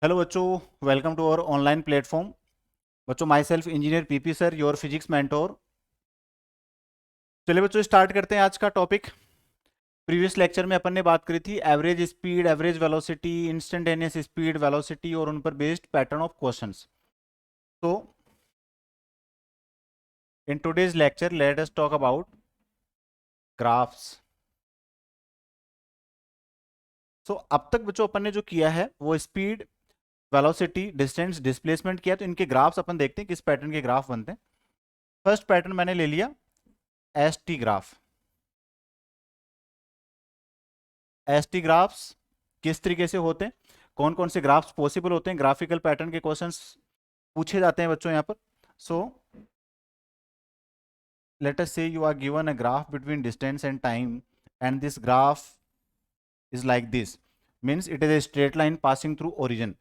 Hello बच्चों, welcome to our online platform. बच्चों, myself engineer P P sir, your physics mentor. चलिए बच्चों, start करते हैं आज का टॉपिक। प्रीवियस लेक्चर में अपन ने बात करी थी average speed, average velocity, instantaneous speed, velocity और उन पर बेस्ड पैटर्न ऑफ क्वेश्चंस। तो in today's lecture let us talk about graphs. So अब तक बच्चों अपन ने जो किया है वो स्पीड, वेलोसिटी, डिस्टेंस, डिस्प्लेसमेंट किया। तो इनके ग्राफ्स अपन देखते हैं किस पैटर्न के ग्राफ बनते हैं। फर्स्ट पैटर्न मैंने ले लिया S T graph. S T graphs किस तरीके से होते हैं, कौन कौन से ग्राफ्स पॉसिबल होते हैं, ग्राफिकल पैटर्न के क्वेश्चंस पूछे जाते हैं बच्चों यहाँ पर। सो let us see you are given a graph between distance and time and this graph is like this, means it is a straight line passing through origin.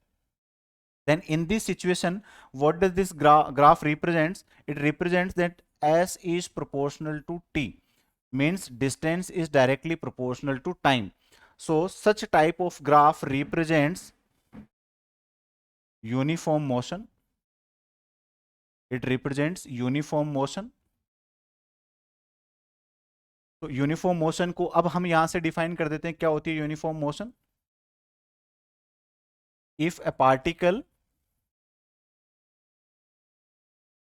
Then in this situation, what does this graph represents? It represents that s is proportional to t, means distance is directly proportional to time. So such type of graph represents uniform motion. It represents uniform motion. तो uniform motion को अब हम यहां से define कर देते हैं, क्या होती है uniform motion? If a particle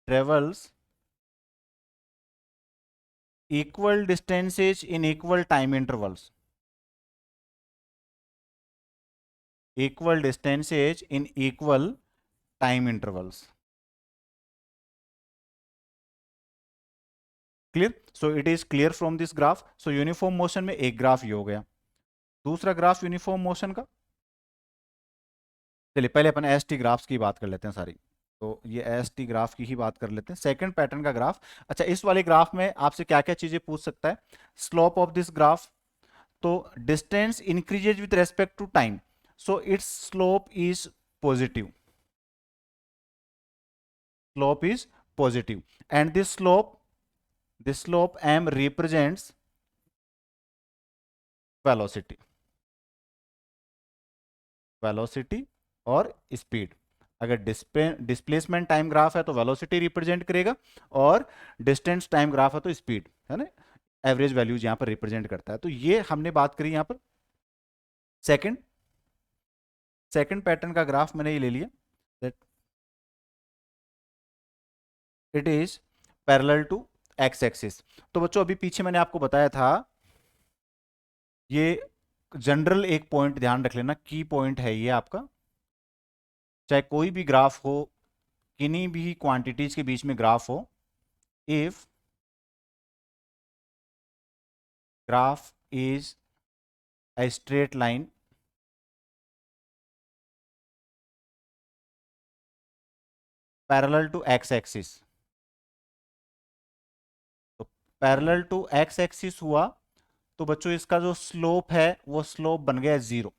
travels equal distances in equal time intervals, equal distances in equal time intervals. Clear? So it is clear from this graph. So uniform motion में एक ग्राफ ये हो गया। दूसरा ग्राफ यूनिफॉर्म मोशन का, चलिए पहले अपन S T graphs की बात कर लेते हैं सारी। तो ये एस टी ग्राफ की ही बात कर लेते हैं, सेकंड पैटर्न का ग्राफ। अच्छा, इस वाले ग्राफ में आपसे क्या क्या चीजें पूछ सकता है? स्लोप ऑफ दिस ग्राफ, तो distance increases with respect to time, so its slope is positive, slope is positive, and this slope m represents velocity, velocity और स्पीड। अगर डिस्प्लेसमेंट टाइम ग्राफ है तो वेलोसिटी रिप्रेजेंट करेगा, और distance time graph है तो speed, है ना, एवरेज वैल्यूज यहां पर रिप्रेजेंट करता है। तो ये हमने बात करी यहां पर। सेकंड सेकंड पैटर्न का ग्राफ मैंने ये ले लिया, that it is parallel to X axis. तो बच्चों अभी पीछे मैंने आपको बताया था, ये जनरल एक पॉइंट ध्यान रख लेना, की पॉइंट है ये आपका। चाहे कोई भी ग्राफ हो, किन्हीं भी क्वांटिटीज के बीच में ग्राफ हो, if graph is a straight line parallel to x axis, तो पैरेलल टू एक्स एक्सिस हुआ तो बच्चों इसका जो स्लोप है वो स्लोप बन गया 0,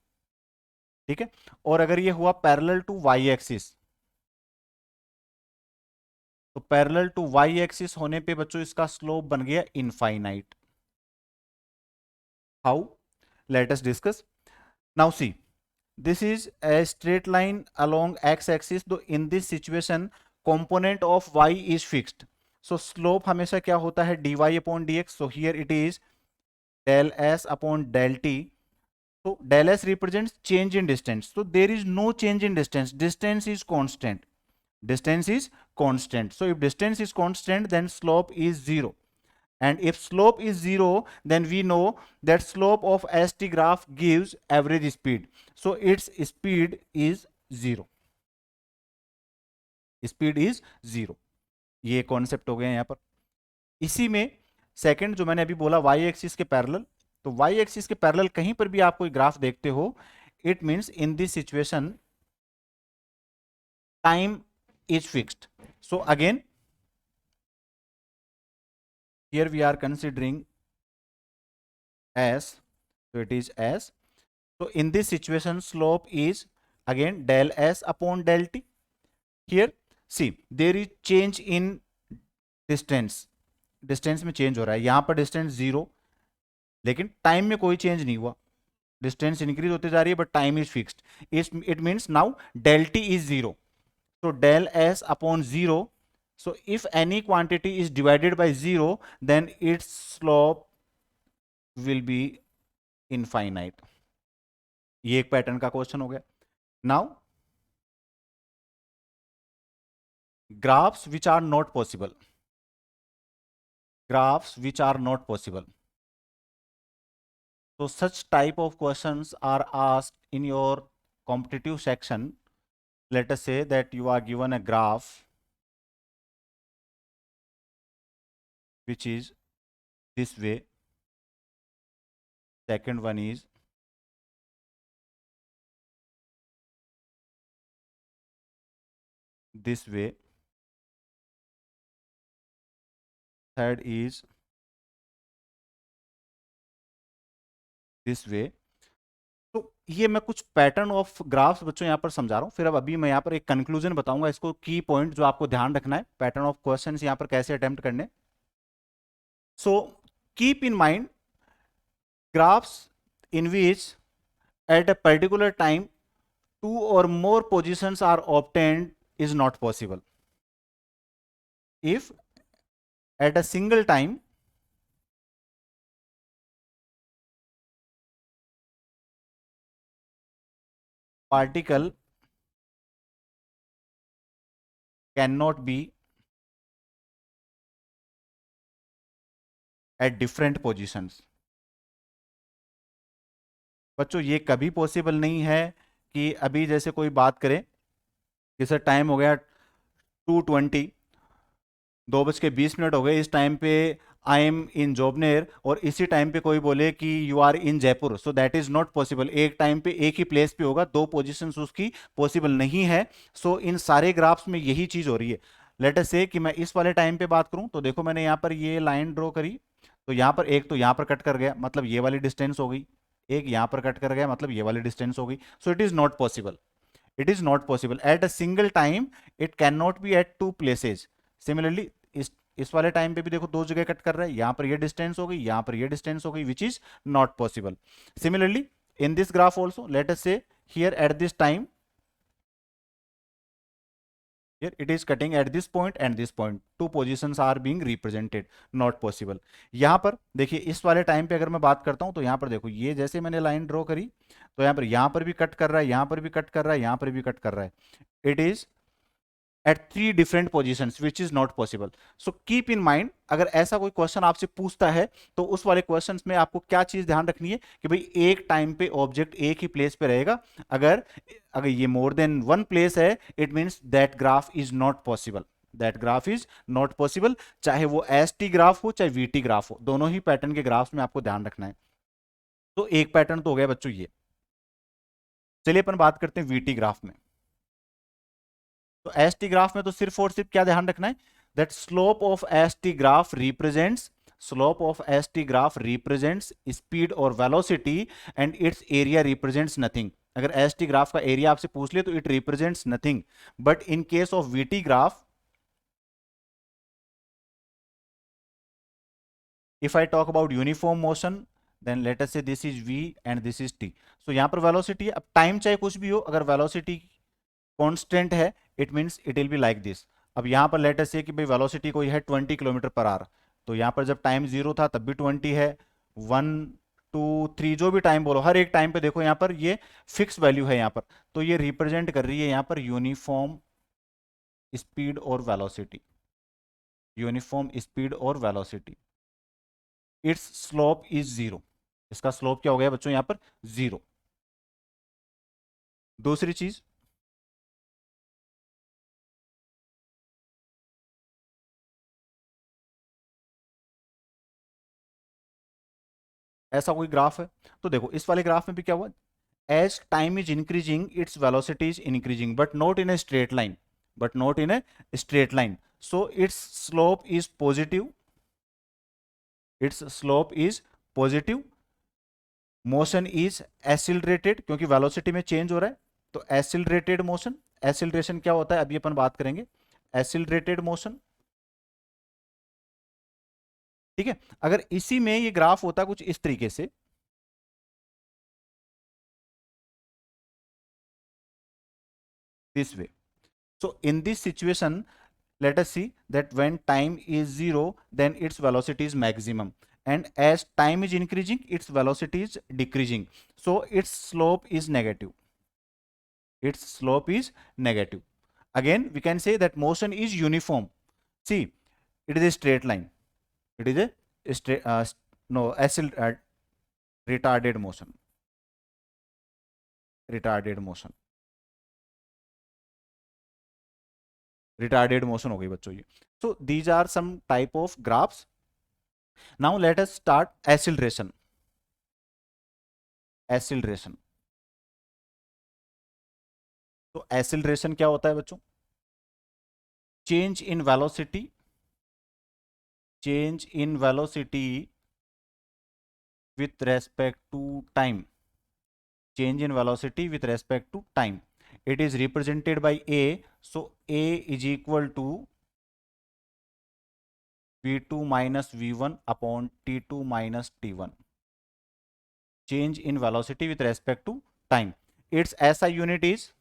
ठीक है। और अगर ये हुआ पैरेलल टू वाई एक्सिस, तो पैरेलल टू वाई एक्सिस होने पे बच्चों इसका स्लोप बन गया infinite. How? Let us discuss. Now see, this is a straight line along x axis, तो in this situation component of y is fixed, so slope हमेशा क्या होता है? dy upon dx, so here it is del s upon del t, so del s represents change in distance, so there is no change in distance, distance is constant, distance is constant, so if distance is constant then slope is 0, and if slope is 0 then we know that slope of st graph gives average speed, so its speed is 0, speed is 0। ये concept हो गया यहां पर। इसी में second जो मैंने अभी बोला y एक्सिस के पैरेलल, तो y एक्सिस के पैरेलल कहीं पर भी आप कोई ग्राफ देखते हो, it means in this situation time is fixed. So again here we are considering s, so it is s, so in this situation slope is again del s upon del t। here see there is change in distance, distance में change हो रहा है, यहां पर distance 0, लेकिन time में कोई change नहीं हुआ, डिस्टेंस इंक्रीज होती जा रही है but time is fixed, it means now del T is zero, so del s upon 0, so if any quantity is divided by 0 then its slope will be infinite. ये एक pattern का question हो गया. Now graphs which are not possible, graphs which are not possible, so such type of questions are asked in your competitive section. Let us say that you are given a graph which is this way, second one is this way, third is this way. तो ये मैं कुछ pattern of graphs बच्चों यहाँ पर समझा रहा हूँ, फिर अब अभी मैं यहाँ पर एक कंक्लूजन बताऊंगा, इसको की पॉइंट जो आपको ध्यान रखना है, पैटर्न ऑफ क्वेश्चंस यहाँ पर कैसे अटेम्प्ट करने. So keep in mind graphs in which at a particular time two or more positions are obtained is not possible. If at a single time particle cannot be at different positions. बच्चों ये कभी possible नहीं है कि अभी जैसे कोई बात करे कि सर टाइम हो गया 2:20, 2:20 हो गए, इस टाइम पे आई एम इन जोबनेर, और इसी टाइम पे कोई बोले कि you are in Jaipur, so that is not possible. एक टाइम पे एक ही प्लेस पे होगा, दो पोजीशंस उसकी पॉसिबल नहीं है. सो इन सारे ग्राफ्स में यही चीज हो रही है. लेट अस से कि मैं इस वाले टाइम पे बात करूं तो देखो मैंने यहाँ पर ये लाइन ड्रॉ करी, तो यहाँ पर एक तो यहाँ पर कट कर गया, मतलब ये वाली डिस्टेंस हो गई, एक यहाँ पर कट कर गया, मतलब ये वाली डिस्टेंस हो गई. सो it is not possible, it is not possible at a single time, it cannot be at two places. Similarly इस वाले टाइम पे भी देखो दो जगह कट कर रहा है, यहां पर ये डिस्टेंस हो गई, यहां पर ये डिस्टेंस हो गई, which is not possible. Similarly in this graph also let us say here at this time, here it is cutting at this point and this point, two positions are being represented, not possible. यहां पर देखिए इस वाले time पे अगर मैं बात करता हूं तो यहां पर देखो ये जैसे मैंने लाइन ड्रॉ करी तो यहां पर भी कट कर रहा है, यहां पर भी कट कर रहा है, यहां पर भी कट कर रहा है. It is at three different positions which is not possible. So keep in mind अगर ऐसा कोई क्वेश्चन आपसे पूछता है तो उस वाले क्वेश्चंस में आपको क्या चीज ध्यान रखनी है कि भाई एक टाइम पे ऑब्जेक्ट एक ही प्लेस पे रहेगा. अगर अगर ये मोर देन वन प्लेस है it means that graph is not possible, that graph is not possible. चाहे वो एस टी ग्राफ हो चाहे वीटी ग्राफ हो, दोनों ही पैटर्न के ग्राफ्स में आपको ध्यान रखना है. तो एक पैटर्न तो हो गया बच्चों ये. चलिए अपन बात करते हैं वीटी ग्राफ में. तो एस टी ग्राफ में तो सिर्फ और सिर्फ क्या ध्यान रखना है, that slope of S T graph represents, slope of S T graph represents speed और velocity and its area represents nothing. अगर एस टी ग्राफ का एरिया आपसे पूछ ले तो it represents nothing, but in case of VT graph if I talk about uniform motion then let us say this is v and this is t. so यहां पर velocity है, अब time चाहे कुछ भी हो, अगर वेलोसिटी कांस्टेंट है it means it will be like this. अब यहां पर लेट अस से कि भाई वेलोसिटी कोई है 20 किलोमीटर पर आवर, तो यहां पर जब टाइम 0 था तब भी 20 है, 1 2 3 जो भी टाइम बोलो, हर एक टाइम पे देखो यहां पर ये फिक्स वैल्यू है यहां पर, तो ये रिप्रेजेंट कर रही है यहां पर यूनिफॉर्म स्पीड और वेलोसिटी, यूनिफॉर्म स्पीड और velocity. It's slope is zero, इसका स्लोप क्या हो गया बच्चों यहां पर जीरो. दूसरी चीज ऐसा कोई ग्राफ है तो देखो इस वाले ग्राफ में भी क्या हुआ, as time is increasing its velocity is increasing but not in a straight line, but not in a straight line, so its slope is positive, its slope is positive. motion is accelerated क्योंकि velocity में change हो रहा है, तो accelerated motion, acceleration क्या होता है अभी अपन बात करेंगे, accelerated motion. ठीक है, अगर इसी में ये ग्राफ होता कुछ इस तरीके से, this way. So in this situation, let us see that when time is 0, then its velocity is maximum, and as time is increasing, its velocity is decreasing, so its slope is negative. Its slope is negative. Again, we can say that motion is uniform. See, it is a straight line. It is a straight, no, retarded motion. Retarded motion. Retarded motion हो गई बच्चों ये. So these are some type of graphs. Now let us start acceleration. Acceleration. तो acceleration क्या होता है बच्चों? Change in velocity. Change in velocity with respect to time. Change in velocity with respect to time. It is represented by A. So A is equal to V2 minus V1 upon T2 minus T1. Change in velocity with respect to time. Its SI unit is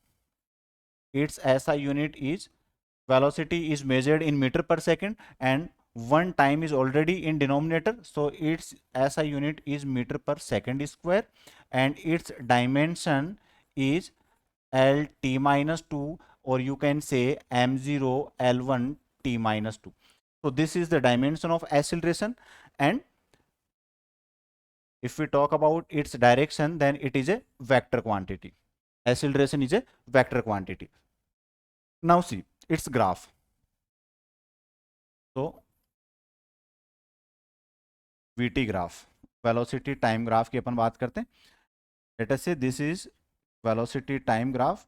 velocity is measured in meter per second, and one time is already in denominator, so its SI unit is meter per second square, and its dimension is LT minus 2, or you can say M0 L1 T minus 2. So this is the dimension of acceleration, and if we talk about its direction, then it is a vector quantity. Acceleration is a vector quantity. Now see its graph. So VT graph, velocity time graph की अपन बात करते हैं. Let us say this is velocity time graph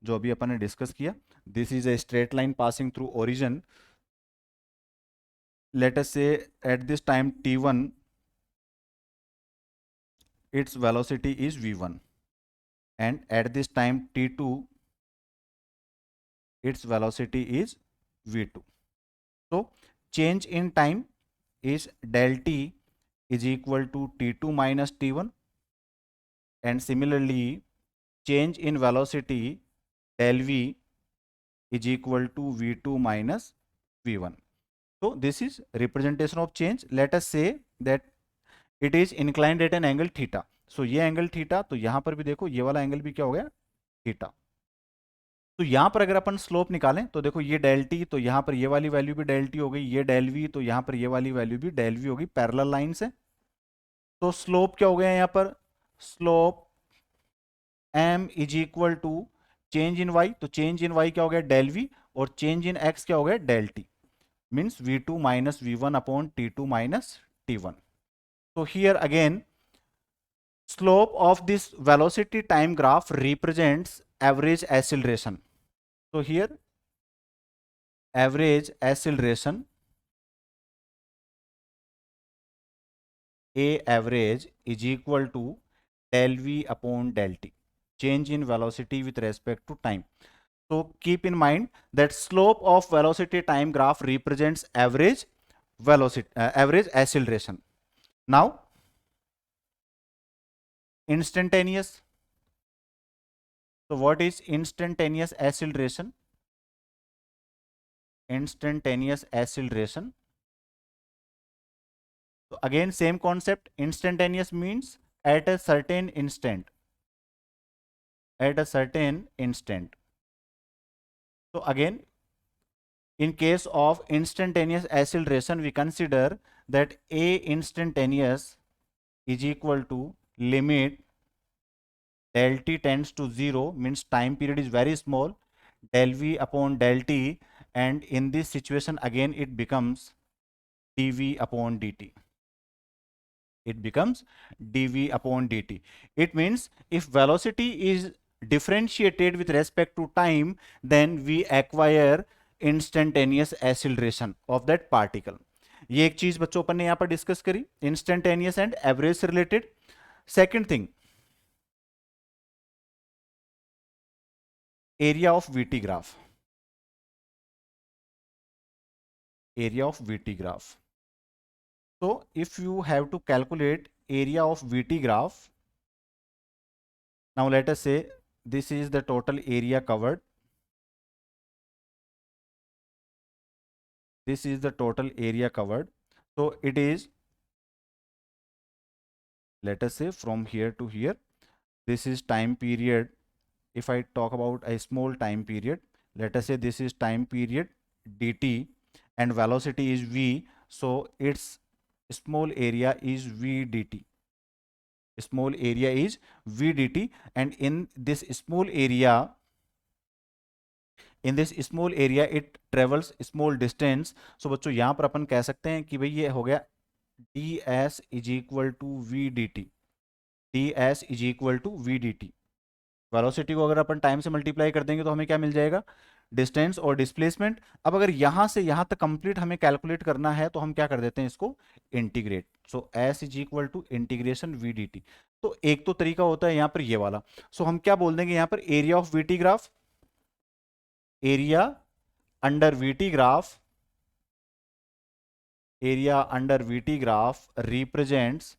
जो अभी अपन ने discuss किया. This is a straight line passing through origin. Let us say at this time t1 its velocity is v1, and at this time t2 its velocity is v2. So change in time is del t is equal to t2 minus t1, and similarly change in velocity del v is equal to v2 minus v1. So this is representation of change. Let us say that it is inclined at an angle theta. So ये angle theta, तो यहाँ पर भी देखो ये वाला angle भी क्या हो गया, थीटा. तो यहाँ पर अगर अपन स्लोप निकालें तो देखो ये डेल टी, तो यहाँ पर ये वाली वैल्यू भी डेल टी हो गई, ये डेल वी, तो यहाँ पर ये वाली वैल्यू भी डेल वी हो गई पैरेलल लाइन से. तो स्लोप क्या हो गया यहाँ पर, slope m is equal to change in y, तो चेंज इन y क्या हो गया डेल v, और चेंज इन x क्या हो गया del t, means v2 minus v1 upon t2 minus t1. So here again slope of this velocity time graph represents average acceleration. So here average acceleration, A average is equal to del v upon del t, change in velocity with respect to time. So keep in mind that slope of velocity time graph represents average velocity, average acceleration. Now instantaneous. So what is instantaneous acceleration? Instantaneous acceleration. So again same concept. Instantaneous means at a certain instant. At a certain instant. So again, in case of instantaneous acceleration, we consider that A instantaneous is equal to limit del t tends to 0, means time period is very small, del v upon del t, and in this situation again it becomes dv upon dt. It becomes dv upon dt. It means if velocity is differentiated with respect to time, then we acquire instantaneous acceleration of that particle. ये एक चीज बच्चों अपन ने यहां पर discuss करी, instantaneous and average से related. Second thing, area of VT graph. Area of VT graph. So if you have to calculate area of VT graph, now let us say this is the total area covered. this is the total area covered. So it is, let us say, from here to here. This is time period. If I talk about a small time period, let us say this is time period dt and velocity is v, so its small area is v dt. Small area is v dt, and in this small area, it travels small distance. So बच्चों यहाँ पर अपन कह सकते हैं कि भाई ये हो गया ds is equal to V D T. ds is equal to V D T. Velocity को अगर अपन टाइम से मल्टीप्लाई कर देंगे तो हमें क्या मिल जाएगा, डिस्टेंस और डिस्प्लेसमेंट। अब अगर यहां से यहां तक कंप्लीट हमें कैलकुलेट करना है तो हम क्या कर देते हैं, इसको integrate. So s is equal to integration V D T. तो एक तो तरीका होता है यहां पर ये वाला। सो हम क्या बोल देंगे यहां पर, area of VT graph, area under VT graph, area under VT graph represents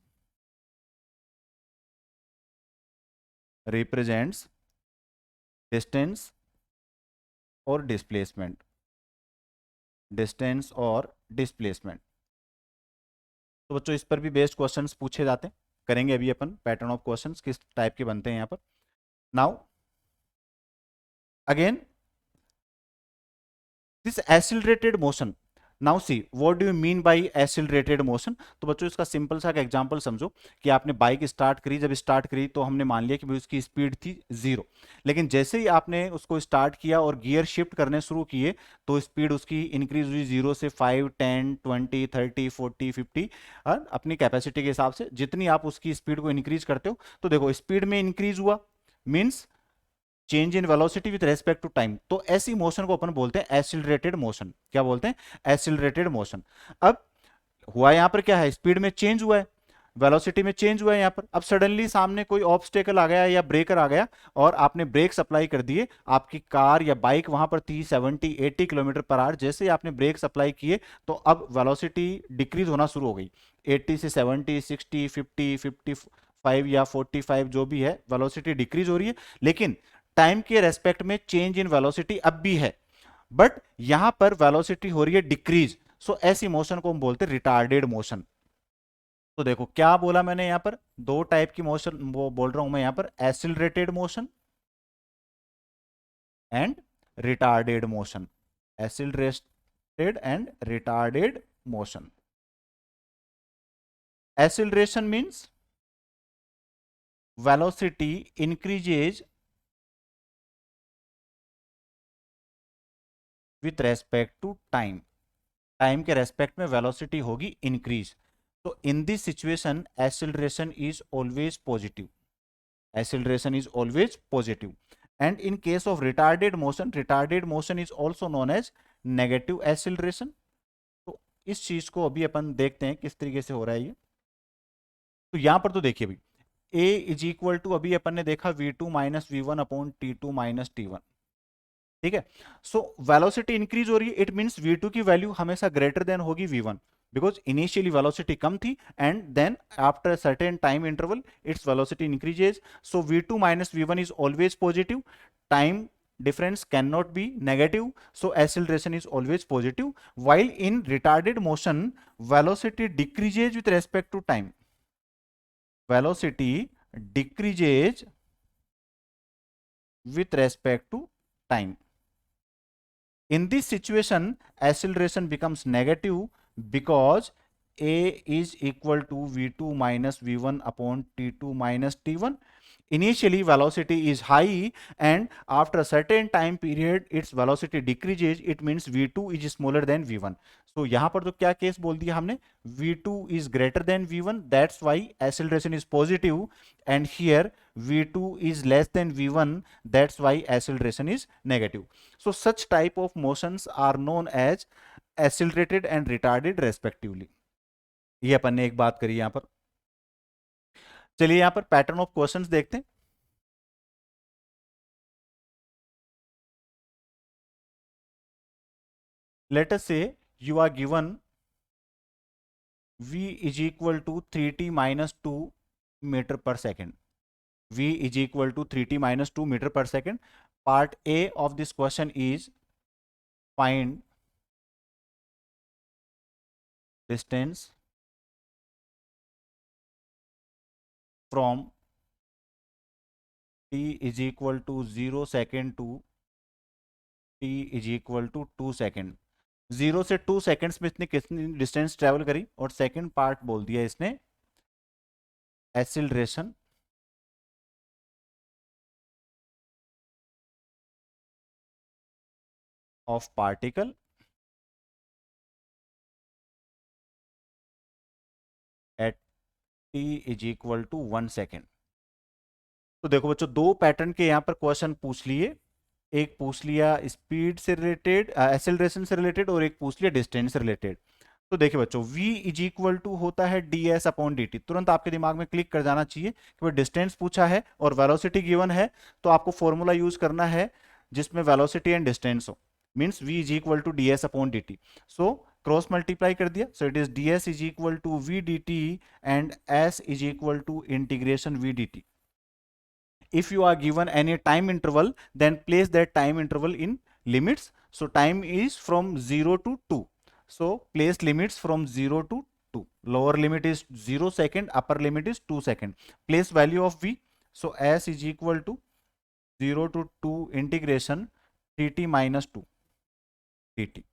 distance और डिस्प्लेसमेंट, डिस्टेंस और डिस्प्लेसमेंट। तो बच्चों इस पर भी बेस्ड क्वेश्चंस पूछे जाते हैं, करेंगे अभी अपन पैटर्न ऑफ क्वेश्चंस किस टाइप के बनते हैं यहां पर। Now again this accelerated motion. Now see what do you mean by accelerated motion. तो बच्चों इसका सिंपल सा एग्जांपल समझो कि आपने बाइक स्टार्ट करी, जब स्टार्ट करी तो हमने मान लिया कि भाई उसकी स्पीड थी 0, लेकिन जैसे ही आपने उसको स्टार्ट किया और गियर शिफ्ट करने शुरू किए तो स्पीड उसकी इंक्रीज हुई 0 से 5, 10, 20, 30, 40, 50, अपनी कैपेसिटी के हिसाब से जितनी आप उसकी स्पीड को इंक्रीज करते हो। तो देखो स्पीड में इंक्रीज हुआ means change in velocity with respect to time. तो ऐसी मोशन को अपन बोलते हैं एक्सिलरेटेड मोशन। क्या बोलते हैं, एक्सिलरेटेड मोशन। अब हुआ यहां पर क्या है, स्पीड में चेंज हुआ है, वेलोसिटी में चेंज हुआ है यहां पर। अब सडनली सामने कोई ऑब्स्टेकल आ गया या ब्रेकर आ गया और आपने ब्रेक्स अप्लाई कर दिए, आपकी कार या बाइक वहां पर थी 70, 80 किलोमीटर पर आवर। जैसे ही आपने ब्रेक्स अप्लाई किए तो अब वेलोसिटी डिक्रीज होना शुरू हो गई, 80 से 70, 60, 50, 55 या 45 जो भी है, वेलोसिटी डिक्रीज हो रही है। लेकिन टाइम के रेस्पेक्ट में चेंज इन वेलोसिटी अब भी है, बट यहां पर वेलोसिटी हो रही है डिक्रीज। सो ऐसी मोशन को हम बोलते हैं रिटार्डेड मोशन। तो देखो क्या बोला मैंने यहां पर, दो टाइप की मोशन वो बोल रहा हूं मैं यहां पर, accelerated motion and retarded motion. Accelerated and retarded motion. Acceleration means velocity increases with respect to time. Time के रेस्पेक्ट में वेलोसिटी होगी इंक्रीज। तो in this situation acceleration is always positive. Acceleration is always positive. And in case of retarded motion is also known as negative acceleration. तो इस चीज को अभी अपन देखते हैं किस तरीके से हो रहा है ये। तो यहां पर तो देखिए भाई, ए इज इक्वल टू, अभी अपन ने देखा v2 minus v one upon टी2 माइनस टी1। ठीक है, सो वेलोसिटी इंक्रीज हो रही है, इट मींस v2 की वैल्यू हमेशा ग्रेटर देन होगी v1, बिकॉज इनिशियली वेलोसिटी कम थी and then after certain time interval its velocity increases. So v2 minus v1 is always positive, time difference cannot be negative, so acceleration is always positive, while in retarded motion velocity decreases with respect to time. Velocity decreases with respect to time. In this situation acceleration becomes negative because a is equal to v2 minus v1 upon t2 minus t1. Initially velocity is high and after a certain time period its velocity decreases, it means v2 is smaller than v1. So यहाँ पर तो क्या case बोल दिया हमने, v2 is greater than v1, that's why acceleration is positive, and here v2 is less than v1, that's why acceleration is negative. So such type of motions are known as accelerated and retarded respectively. ये अपन ने एक बात करी यहां पर। चलिए यहां पर पैटर्न ऑफ क्वेश्चंस देखते हैं। Let us say you are given v is equal to 3t minus 2 meter per second. v is equal to 3t minus 2 meter per second. Part A of this question is find distance from t is equal to 0 second to t is equal to 2 second. 0 से 2 seconds में इसने कितनी distance travel करी, और second part बोल दिया इसने acceleration of particle at t is equal to 1 second. तो देखो बच्चों, दो पैटर्न के यहाँ पर क्वेश्चन पूछ लिए, एक पूछ लिया स्पीड से रिलेटेड, एक्सेलरेशन से रिलेटेड, और एक पूछ लिया डिस्टेंस से रिलेटेड। तो देखिए बच्चों, v इज इक्वल टू होता है ds अपॉन dt। तुरंत आपके दिमाग में क्लिक कर जाना चाहिए कि भाई डिस्टेंस पूछा है और वेलोसिटी गिवन है, तो आपको फॉर्मूला यूज करना है जिसमें वेलोसिटी एंड डिस्टेंस हो, means v is equal to ds upon dt। So cross multiply कर दिया, so it is ds is equal to v dt and s is equal to integration v dt। If you are given any time interval, then place that time interval in limits. So time is from 0 to 2. So place limits from 0 to 2. Lower limit is 0 second, upper limit is 2 second. Place value of v. So s is equal to 0 to 2 integration dt minus 2 dt।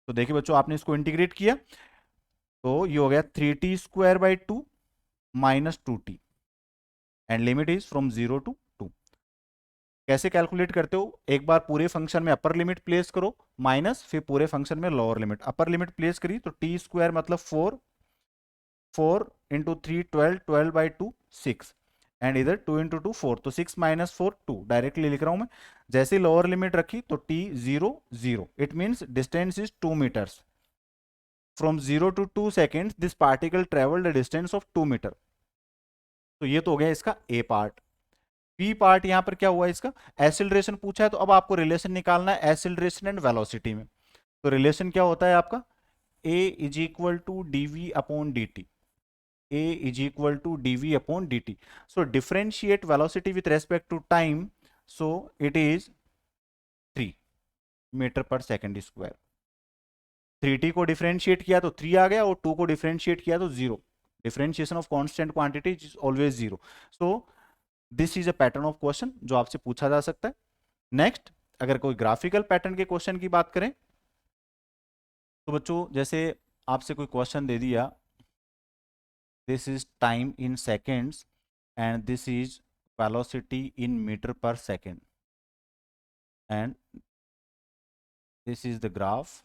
तो देखिए बच्चों, आपने इसको integrate किया तो ये हो गया 3t² by 2 minus 2t, and limit is from 0 to 2। कैसे कैलकुलेट करते हो, एक बार पूरे फंक्शन में अपर लिमिट प्लेस करो माइनस, फिर पूरे फंक्शन में lower limit. Upper limit place करी तो t² मतलब 4, 4 इंटू 3 12, 12 बाई 2 6, एंड इधर 2 इंटू 2 4, तो 6 माइनस 4 2 डायरेक्टली लिख रहा हूं मैं। जैसे लोअर लिमिट रखी तो t 0 0, it means distance is 2 meters. From 0 to 2 seconds this particle travelled distance of 2 meter. तो ये तो हो गया इसका ए पार्ट। पी पार्ट यहां पर क्या हुआ, इसका एक्सीलरेशन पूछा है, तो अब आपको रिलेशन निकालना है एक्सीलरेशन एंड वेलोसिटी में। तो रिलेशन क्या होता है आपका, a is equal to dv upon dt, a is equal to dv upon dt। So differentiate velocity with respect to time, so it is 3 meter per second square. 3t को differentiate किया तो 3 आ गया, और 2 को डिफरेंशिएट किया तो 0। Differentiation of constant quantity is always 0। So this is a pattern of question जो आपसे पूछा जा सकता है। नेक्स्ट, अगर कोई ग्राफिकल पैटर्न के क्वेश्चन की बात करें, तो बच्चों जैसे आपसे कोई क्वेश्चन दे दिया, this is time in seconds and this is velocity in metre per second, and this is the graph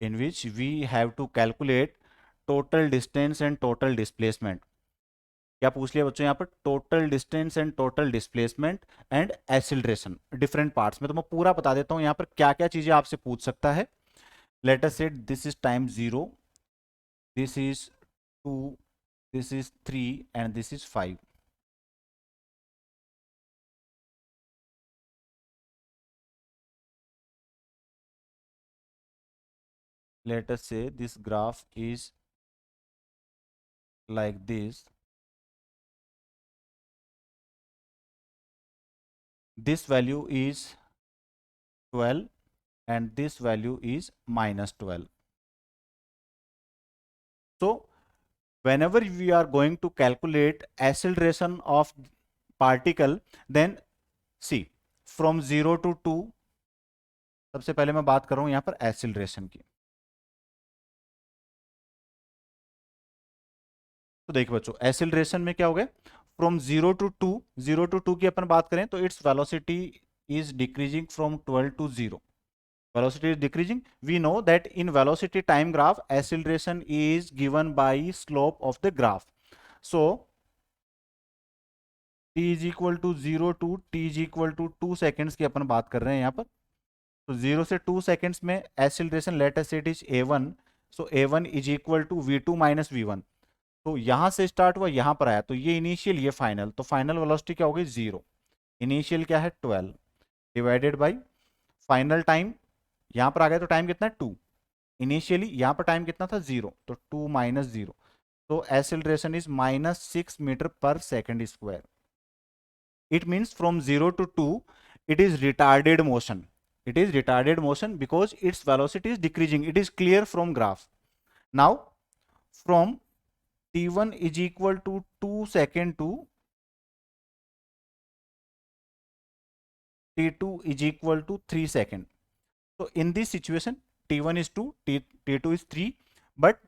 in which we have to calculate total distance and total displacement। क्या पूछ लिया बच्चों यहाँ पर, total distance and total displacement and acceleration different parts में। तो मैं पूरा बता देता हूँ यहाँ पर क्या क्या चीजें आपसे पूछ सकता है। Late us say this is time 0, this is 2, this is 3 and this is 5। let us say this graph is like this, this value is 12 and this value is minus 12। so whenever we are going to calculate acceleration of particle, then see from 0 to 2, सबसे पहले मैं बात कर रहा हूं यहां पर acceleration की। तो देखिए बच्चों, एक्सीलरेशन में क्या हो गया, फ्रॉम 0 to 2, 0 to 2 की अपन बात करें तो its velocity is decreasing from 12 to 0। velocity is decreasing, we know that in velocity time graph acceleration is given by slope of the graph। so t is equal to 0 to t is equal to 2 seconds की अपन बात कर रहे हैं यहाँ पर। तो 0 से 2 seconds में acceleration let us say it is a1, so a1 is equal to v2 minus v1। तो यहां से स्टार्ट हुआ, यहां पर आया, तो ये इनिशियल ये फाइनल, तो फाइनल वेलोसिटी क्या होगी 0, इनिशियल क्या है 12 डिवाइडेड बाई फाइनल टाइम, यहां पर आ गया तो टाइम कितना है 2, इनिशियली यहां पर टाइम कितना था 0, तो 2 माइनस 0, तो acceleration is minus 6 metre per second square. It means from 0 to 2 it is retarded motion. It is retarded motion because its velocity is decreasing. It is clear from graph. Now from t1 is equal to 2 second to t2 is equal to 3 second. So in this situation, t1 is 2, t2 is 3, but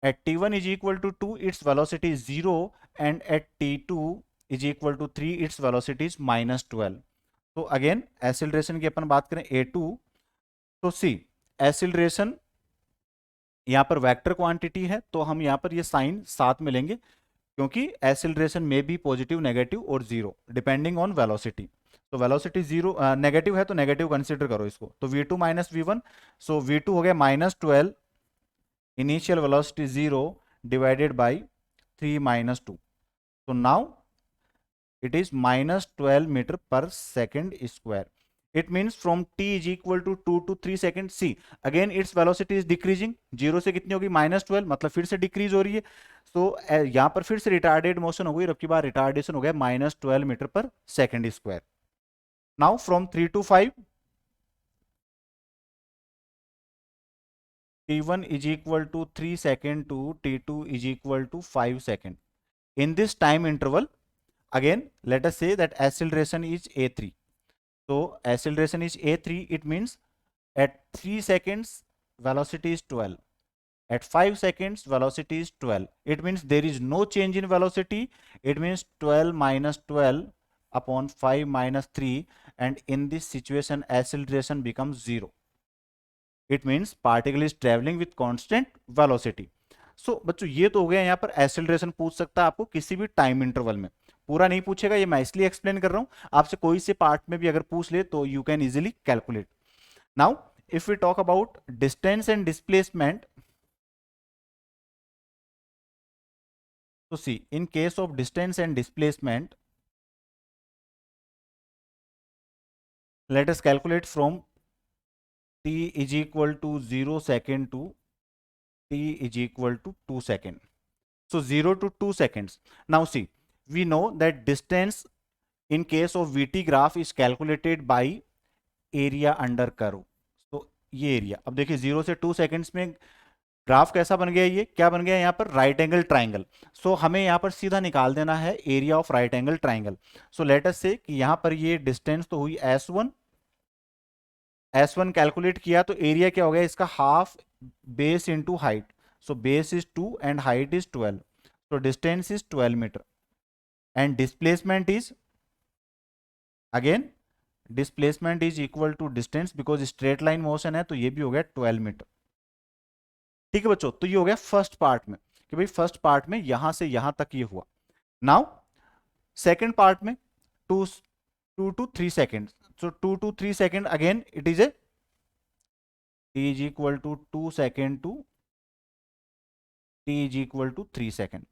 at t1 is equal to 2, its velocity is 0, and at t2 is equal to 3, its velocity is minus 12. तो again acceleration की अपन बात करें a2, तो सी acceleration यहाँ पर vector quantity है, तो हम यहाँ पर ये साइन साथ में लेंगे क्योंकि एसिलरेशन में भी पॉजिटिव, नेगेटिव और जीरो डिपेंडिंग ऑन वेलोसिटी. तो वेलोसिटी जीरो नेगेटिव है तो नेगेटिव कंसीडर करो इसको. तो v2 माइनस v1, सो v2 हो गया minus 12, initial velocity zero divided by 3 minus 2. तो now it is minus 12 meter per second square. It means from t is equal to 2 to 3 seconds. See, again its velocity is decreasing. 0 से कितनी होगी minus 12, मतलब फिर से decrease हो रही है. तो यहाँ पर फिर से रिटार्डेड मोशन हो गई, अब की बार रिटार्डेशन हो गया minus 12 metre per second square. Now from 3 to 5, t1 is equal to 3 second to t2 is equal to 5 second. In this time interval, again let us say that acceleration is a3. So acceleration is a3, it means at 3 seconds velocity is 12, at 5 seconds velocity is 12. It means there is no change in velocity. It means 12 minus 12 upon 5 minus 3, and in this situation acceleration becomes 0. It means particle is traveling with constant velocity. सो बच्चों ये तो हो गया. यहाँ पर acceleration पूछ सकता है आपको किसी भी टाइम इंटरवल में, पूरा नहीं पूछेगा, ये मैं इसलिए एक्सप्लेन कर रहा हूं. आपसे कोई से पार्ट में भी अगर पूछ ले तो you can easily calculate. Now if we talk about distance and displacement, तो see in case of distance and displacement, let us calculate from t is equal to 0 second to t is equal to 2 second. So 0 to 2 seconds. Now see, we know that distance in case of VT graph is calculated by area under curve. तो ये area, अब देखिए 0 से 2 seconds में graph कैसा बन गया, ये क्या बन गया यहाँ पर राइट एंगल ट्राइंगल. सो हमें यहाँ पर सीधा निकाल देना है area of right angle triangle. So let us से कि यहाँ पर ये डिस्टेंस तो हुई S1 कैलकुलेट किया, तो एरिया क्या हो गया इसका half base into height. So base is 2 and height is 12, so distance is 12 meter, and displacement is again displacement is equal to distance because straight line motion है, तो ये भी हो गया 12 मीटर. ठीक है बच्चों, तो ये हो गया फर्स्ट पार्ट में कि भाई फर्स्ट पार्ट में यहां से यहां तक ये हुआ. नाउ सेकंड पार्ट में 2 to 3 seconds. So 2 to 3 second, again it is a t is equal to 2 second to t is equal to 3 second.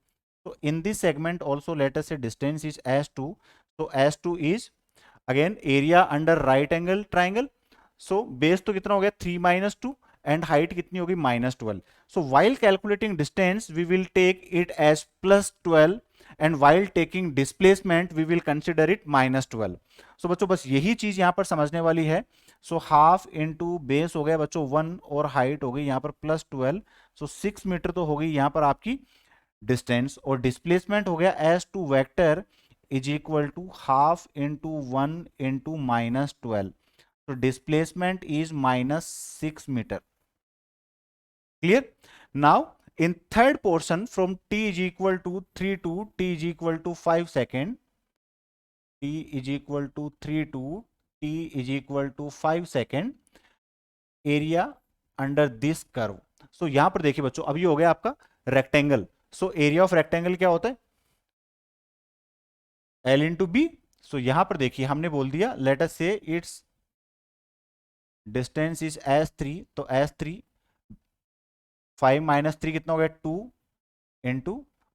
So in this segment also let us say distance is S2. So S2 is again area under right angle triangle. So base तो कितना हो गया 3 minus 2 and height कितनी होगी minus 12. So while calculating distance we will take it as plus 12, and while taking displacement we will consider it minus 12. So बच्चों बस यही चीज यहाँ पर समझने वाली है. सो हाफ इंटू बेस हो गया बच्चों 1 और हाइट हो गई यहाँ पर प्लस 12. सो 6 मीटर तो हो गई यहाँ पर आपकी डिस्टेंस, और डिस्प्लेसमेंट हो गया S2 vector is equal to half into 1 into minus 12. तो displacement is minus 6 meter. Clear. Now in third portion from t is equal to 3 to t is equal to 5 second, t is equal to 3 to t is equal to 5 second, area under this curve. So यहां पर देखिए बच्चों, अभी हो गया आपका rectangle. So area of rectangle क्या होता है L इंटू बी. सो यहां पर देखिए हमने बोल दिया लेट अस से इट्स डिस्टेंस इज S3. तो S3 5 माइनस 3 कितना हो गया 2 इंटू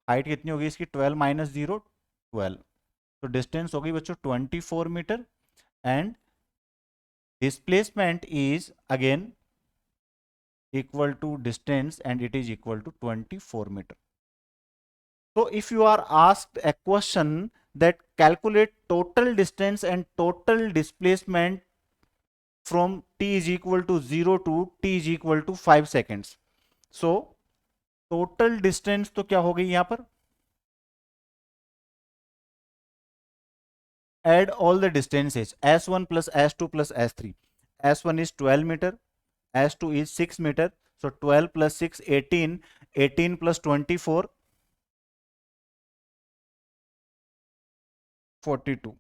हाइट कितनी होगी इसकी 12 माइनस 0 12. तो डिस्टेंस हो गई बच्चों 24 meter, and displacement is again equal to distance and it is equal to 24 meter. So if you are asked a question that calculate total distance and total displacement from t is equal to 0 to t is equal to 5 seconds. So total distance तो क्या हो गई यहां पर, add all the distances s1 plus s2 plus s3. s1 is 12 meter, s2 is 6 meter, so 12 plus 6 18, 18 plus 24 42,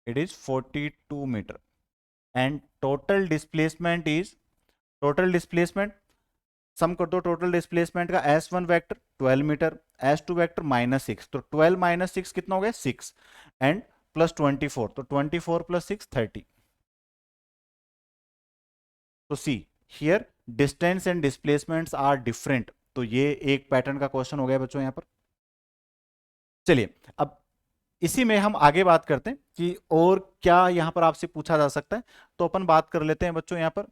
it is 42 meter. And total displacement is, total displacement सम कर दो total displacement का, s1 vector 12 metre, s2 vector -6, तो 12 -6 कितना हो गया 6, and plus 24, तो 24 plus 6 30. तो see here distance and displacements are different. तो ये एक पैटर्न का क्वेश्चन हो गया बच्चों यहां पर. चलिए अब इसी में हम आगे बात करते हैं कि और क्या यहां पर आपसे पूछा जा सकता है. तो अपन बात कर लेते हैं बच्चों यहां पर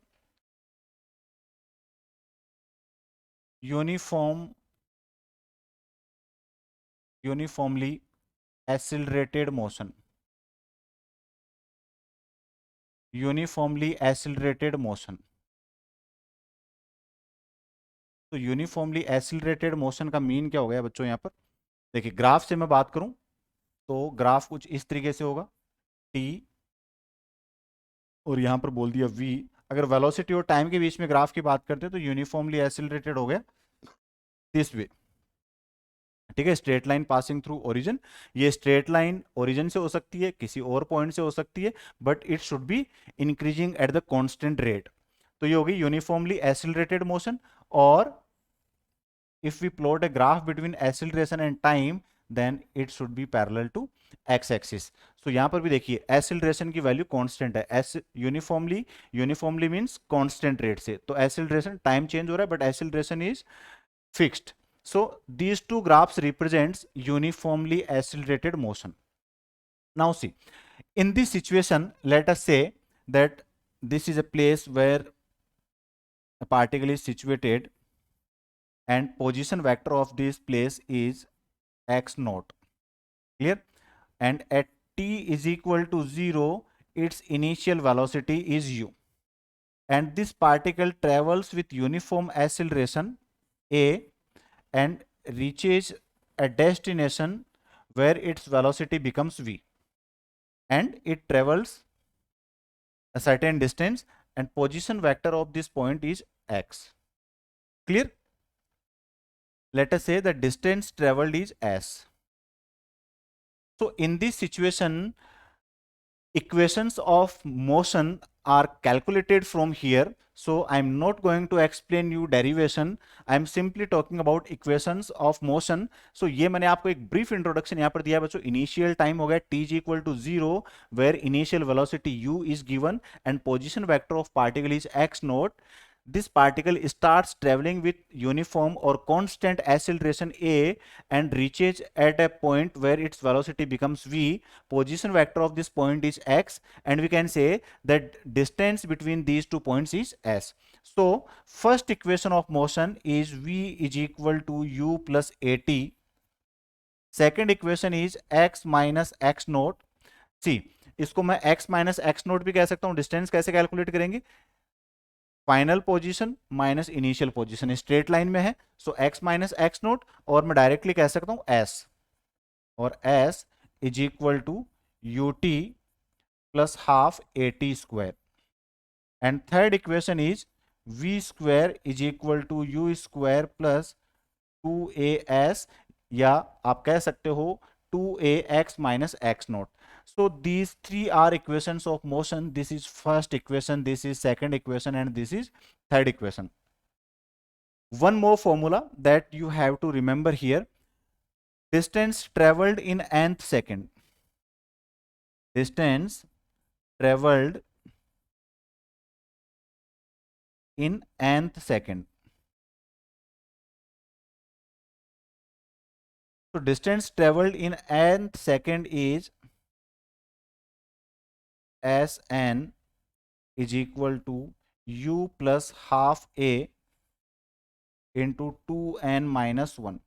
uniformly accelerated motion. Uniformly accelerated motion. तो यूनिफॉर्मली एक्सिलरेटेड मोशन का मीन क्या हो गया बच्चों यहां पर. देखिए ग्राफ से मैं बात करूं तो ग्राफ कुछ इस तरीके से होगा, टी और यहां पर बोल दिया v. अगर वेलोसिटी और टाइम के बीच में ग्राफ की बात करते हैं तो यूनिफॉर्मली एक्सिलरेटेड हो गया दिस वे. ठीक है, straight line passing through origin. ये स्ट्रेट लाइन ओरिजिन से हो सकती है, किसी और पॉइंट से हो सकती है, but it should be increasing at the constant rate. तो ये होगी यूनिफॉर्मली एक्सिलरेटेड मोशन. और if we plot a graph between acceleration and time then it should be parallel to x axis. So यहां पर भी देखिए acceleration की value constant है, यूनिफॉर्मली मींस कांस्टेंट रेट से. तो acceleration टाइम चेंज हो रहा है but acceleration is fixed. So these two graphs represents uniformly accelerated motion. Now see, in this situation let us say that this is a place where a particle is situated and position vector of this place is x naught. Clear? And at t is equal to 0 its initial velocity is u, and this particle travels with uniform acceleration a and reaches a destination where its velocity becomes v, and it travels a certain distance and position vector of this point is x. Clear? Let us say the distance traveled is s. So in this situation equations of motion are calculated from here. So I'm not going to explain you derivation, I'm simply talking about equations of motion. So ये मैंने आपको एक brief introduction यहाँ पर दिया है बच्चों. Initial time हो गया t is equal to 0 where initial velocity u is given and position vector of particle is x naught. This particle starts traveling with uniform or constant acceleration a and reaches at a point where its velocity becomes v. Position vector of this point is x, and we can say that distance between these 2 points is s. So first equation of motion is v is equal to u plus at. Second equation is x minus x naught. See, इसको मैं x minus x naught भी कह सकता हूं. Distance कैसे calculate करेंगे, final position minus initial position, straight line में है. So x minus x naught, और मैं डायरेक्टली कह सकता हूं s, और s is equal to u t plus half a t square. And third equation is v square is equal to u square plus 2as, या आप कह सकते हो 2ax minus x naught. So these three are equations of motion. This is first equation, this is second equation, and this is third equation. One more formula that you have to remember here: distance traveled in nth second. Distance traveled in nth second. So distance traveled in nth second is Sn is equal to u plus half a into 2n minus 1.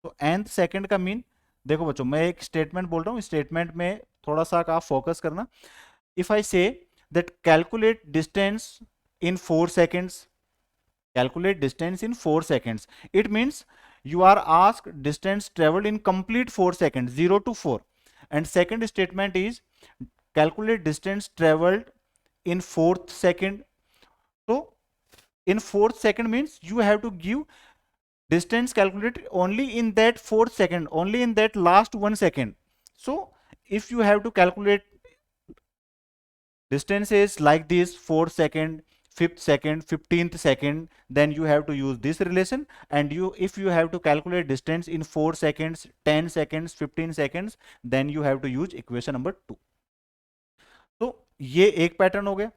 तो nth second का mean, देखो बच्चों मैं एक statement बोल रहा हूँ, statement में थोड़ा सा आप फोकस करना. If I say that calculate distance in 4 seconds, calculate distance in 4 seconds, it means you are asked distance traveled in complete 4 seconds, 0 to 4. And second statement is calculate distance traveled in 4th second. So in 4th second means you have to give distance calculated only in that 4th second, only in that last 1 second. So if you have to calculate distance is like this, 4th second, 5th second, 15th second, then you have to use this relation. And you, if you have to calculate distance in 4 seconds, 10 seconds, 15 seconds, then you have to use equation number 2. तो ये एक pattern हो गया.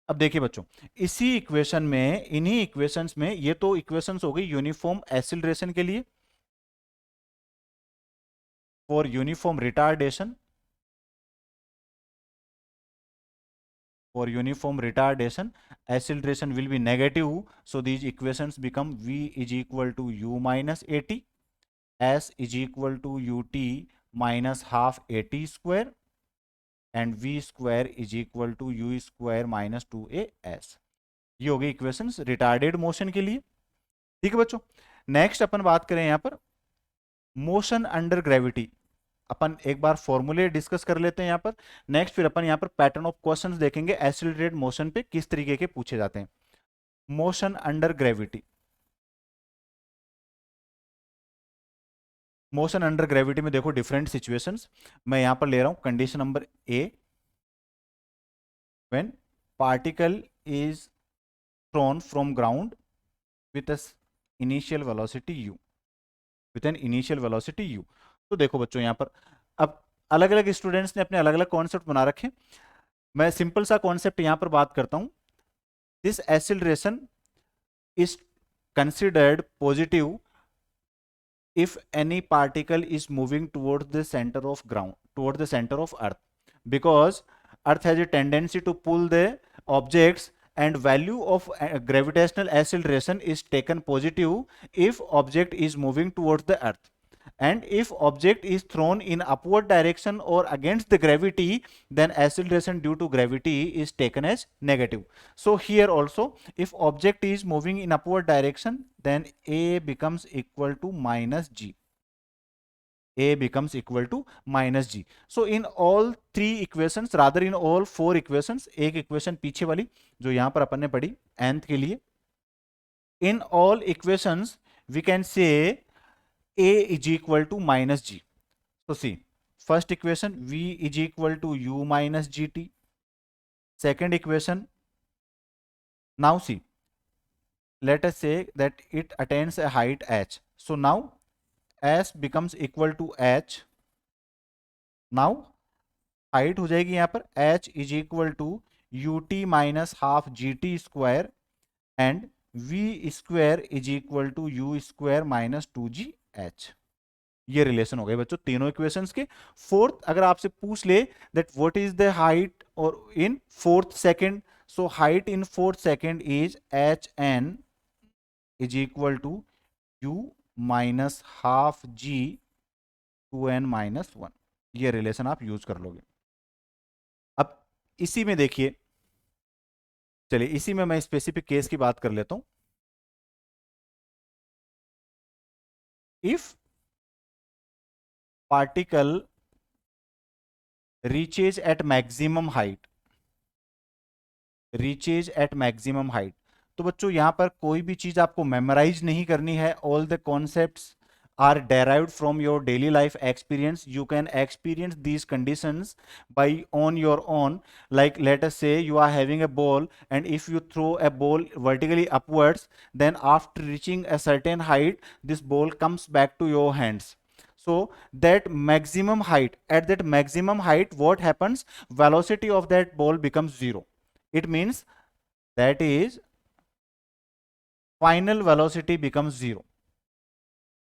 अब देखिए बच्चों, इसी equation में, इन्हीं इक्वेशंस में, ये तो इक्वेशंस हो गई यूनिफॉर्म एक्सीलरेशन के लिए, for uniform retardation, for uniform retardation acceleration will be negative, so these equations become v is equal to u minus at, s is equal to ut minus half at square, and v square is equal to u square minus 2as. ये हो गई equations retarded motion के लिए. ठीक है बच्चों, next अपन बात करें यहां पर मोशन अंडर ग्रेविटी. अपन एक बार फॉर्मूले डिस्कस कर लेते हैं यहां पर. नेक्स्ट फिर अपन यहां पर पैटर्न ऑफ क्वेश्चंस देखेंगे एक्सीलरेटेड मोशन पे किस तरीके के पूछे जाते हैं. Motion under gravity, motion under gravity में देखो डिफरेंट सिचुएशंस. मैं यहां पर ले रहा हूं condition number A, when particle is throne from ground with initial velocity u, with an initial velocity u. तो देखो बच्चों यहां पर अब अलग अलग स्टूडेंट्स ने अपने अलग अलग कॉन्सेप्ट बना रखे. मैं सिंपल सा कॉन्सेप्ट यहां पर बात करता हूं. This acceleration is considered positive if any particle is moving towards the center of ground, towards the center of earth, because earth has a tendency to pull the objects, and value of gravitational acceleration is taken positive if object is moving towards the earth, and if object is thrown in upward direction or against the gravity, then acceleration due to gravity is taken as negative. So here also, if object is moving in upward direction, then a becomes equal to minus g, a becomes equal to minus g. So in all three equations, rather in all four equations, एक equation पीछे वाली जो यहां पर अपन ने पढ़ी nth के लिए, in all equations we can say a is equal to minus g. So see, first equation v is equal to u minus gt. Second equation, now see, let us say that it attains a height h. So now s becomes equal to h. Now height हो जाएगी यहाँ पर h is equal to ut minus half gt square, and v square is equal to u square minus 2gh. ये relation हो गए बच्चों तीनों equations के. फोर्थ, अगर आपसे पूछ ले that what is the height और in fourth second, so height in fourth second is h n is equal to u minus half g 2n minus 1. ये रिलेशन आप यूज कर लोगे. अब इसी में देखिए, चलिए इसी में मैं स्पेसिफिक केस की बात कर लेता हूं. If particle reaches at maximum height, reaches at maximum height. तो बच्चों यहां पर कोई भी चीज आपको मेमोराइज नहीं करनी है. All the concepts are derived from your daily life experience. You can experience these conditions by on your own. Like let us say you are having a ball, and if you throw a ball vertically upwards, then after reaching a certain height, this ball comes back to your hands. So that maximum height, at that maximum height, what happens? Velocity of that ball becomes 0. It means that is final velocity becomes 0.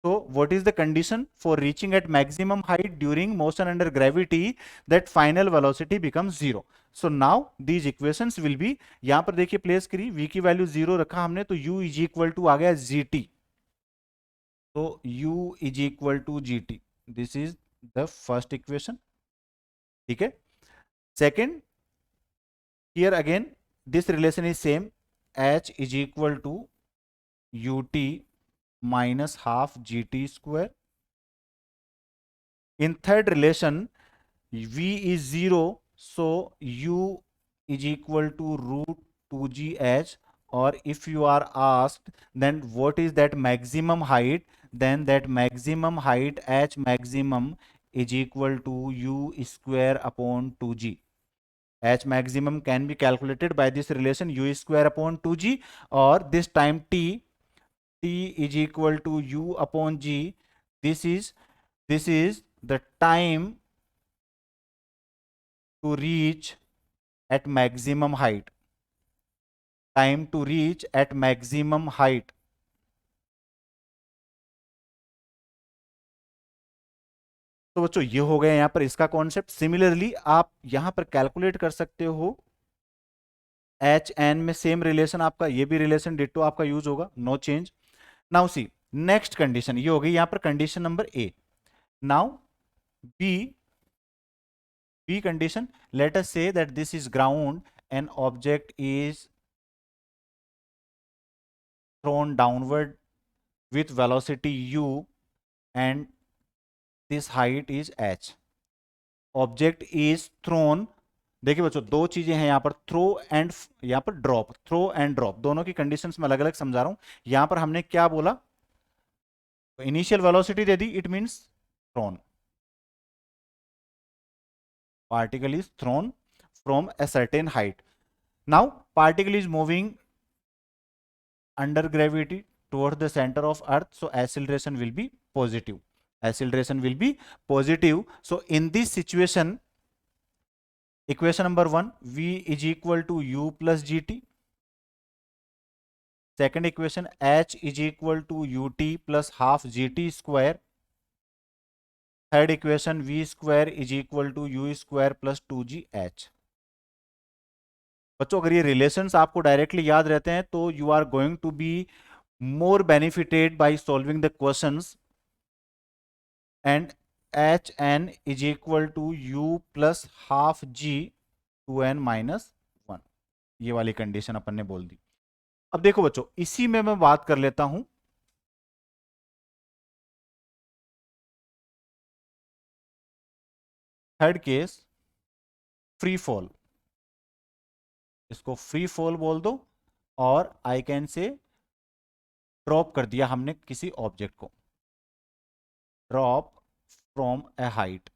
So what is the condition for reaching at maximum height during motion under gravity? That final velocity becomes 0. So now these equations will be, यहां पर देखिए place करी, v की value 0 रखा हमने, तो u is equal to आ गया gt. तो u is equal to g t, this is the first equation, ठीक है। Second, here again this relation is same, h is equal to u t minus half g t square. In third relation, v is 0, so u is equal to root 2gh. Or if you are asked, then what is that maximum height? Then that maximum height h maximum is equal to u square upon 2g. H maximum can be calculated by this relation u square upon 2g, or this time t is equal to u upon g. This is the time to reach at maximum height, time to reach at maximum height. तो बच्चों ये हो गया यहां पर इसका concept. Similarly आप यहां पर कैलकुलेट कर सकते हो एच एन में, सेम रिलेशन आपका, ये भी रिलेशन डिट्टो आपका यूज होगा, no change. Now see next condition, ये हो गई यहां पर condition number A. Now B, B condition, let us say that this is ground an object is thrown downward with velocity u and this height is h. Object is thrown, देखिए बच्चों दो चीजें हैं यहां पर, थ्रो एंड यहां पर drop, throw and drop दोनों की कंडीशंस में अलग अलग समझा रहा हूं। यहां पर हमने क्या बोला, इनिशियल वेलोसिटी दे दी, it means thrown, particle is thrown from a certain height. Now particle is moving under gravity towards the center of earth, so acceleration will be positive, acceleration will be positive. So in this situation, equation number 1, v is equal to u plus gt. Second equation, h is equal to ut plus half gt square. Third equation, v square is equal to u square plus 2gh. बच्चों अगर ये relations आपको directly याद रहते हैं तो you are going to be more benefited by solving the questions. And hn is equal to u plus half g 2n minus 1, ये वाली कंडीशन अपन ने बोल दी। अब देखो बच्चों इसी में मैं बात कर लेता हूं थर्ड केस, फ्री फॉल, इसको फ्री फॉल बोल दो, और आई कैन से ड्रॉप कर दिया हमने किसी ऑब्जेक्ट को, drop from A height,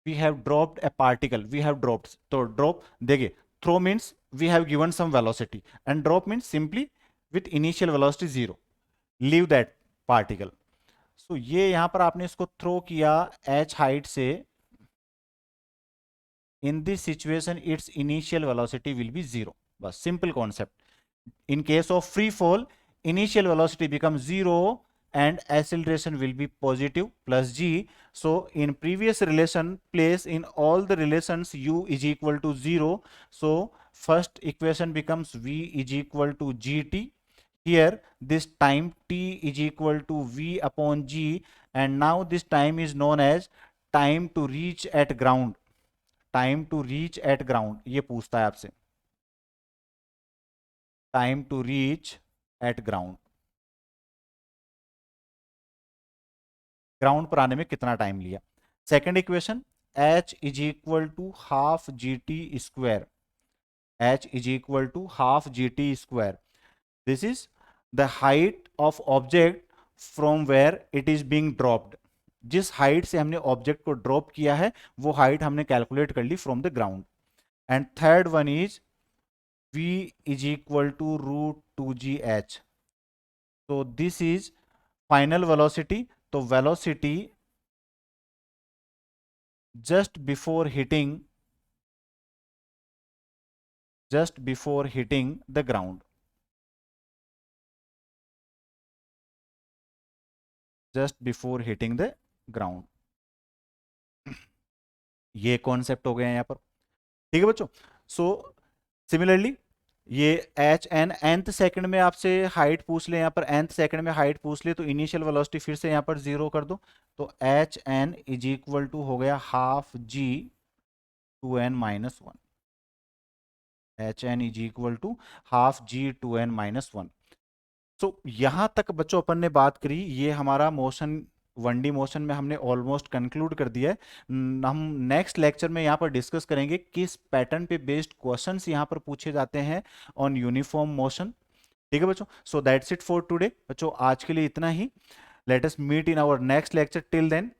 we have dropped a particle, we have dropped, so drop, देखिए throw means we have given some velocity and drop means simply with initial velocity 0, leave that particle. So ये यहां पर आपने इसको throw किया h height से, in this situation its initial velocity will be 0, बस simple concept. In case of free fall, initial velocity becomes 0 and acceleration will be positive plus g. So in previous relation, place in all the relations u is equal to 0. So first equation becomes v is equal to gt. Here this time t is equal to v upon g, and now this time is known as time to reach at ground, time to reach at ground, ये पूछता है आपसे, time to reach at ground, ground पर आने में कितना time लिया। Second equation, h is equal to half g t square, h is equal to half g t square, this is the height of object from where it is being dropped, जिस height से हमने object को drop किया है वो height हमने calculate कर ली from the ground. And third one is v is equal to root 2gh, तो दिस इज फाइनल वेलोसिटी, तो velocity just before hitting the ground, just before hitting the ground, ये concept हो गया यहां पर, ठीक है बच्चों। सो सिमिलरली ये एच एन nth सेकंड में आपसे हाइट पूछ ले, यहाँ पर nth सेकंड में हाइट पूछ ले तो इनिशियल वेलोसिटी फिर से यहाँ पर जीरो कर दो, तो h n is equal to हो गया half g two n minus one. H n is equal to half g two n minus one. So यहां तक बच्चों अपन ने बात करी, ये हमारा मोशन 1D मोशन में हमने ऑलमोस्ट कंक्लूड कर दिया है। हम नेक्स्ट लेक्चर में यहाँ पर डिस्कस करेंगे किस पैटर्न पे बेस्ड क्वेश्चंस यहाँ पर पूछे जाते हैं ऑन यूनिफॉर्म मोशन। ठीक है बच्चों, so that's it for today बच्चों, आज के लिए इतना ही। Let us meet in our next lecture, till then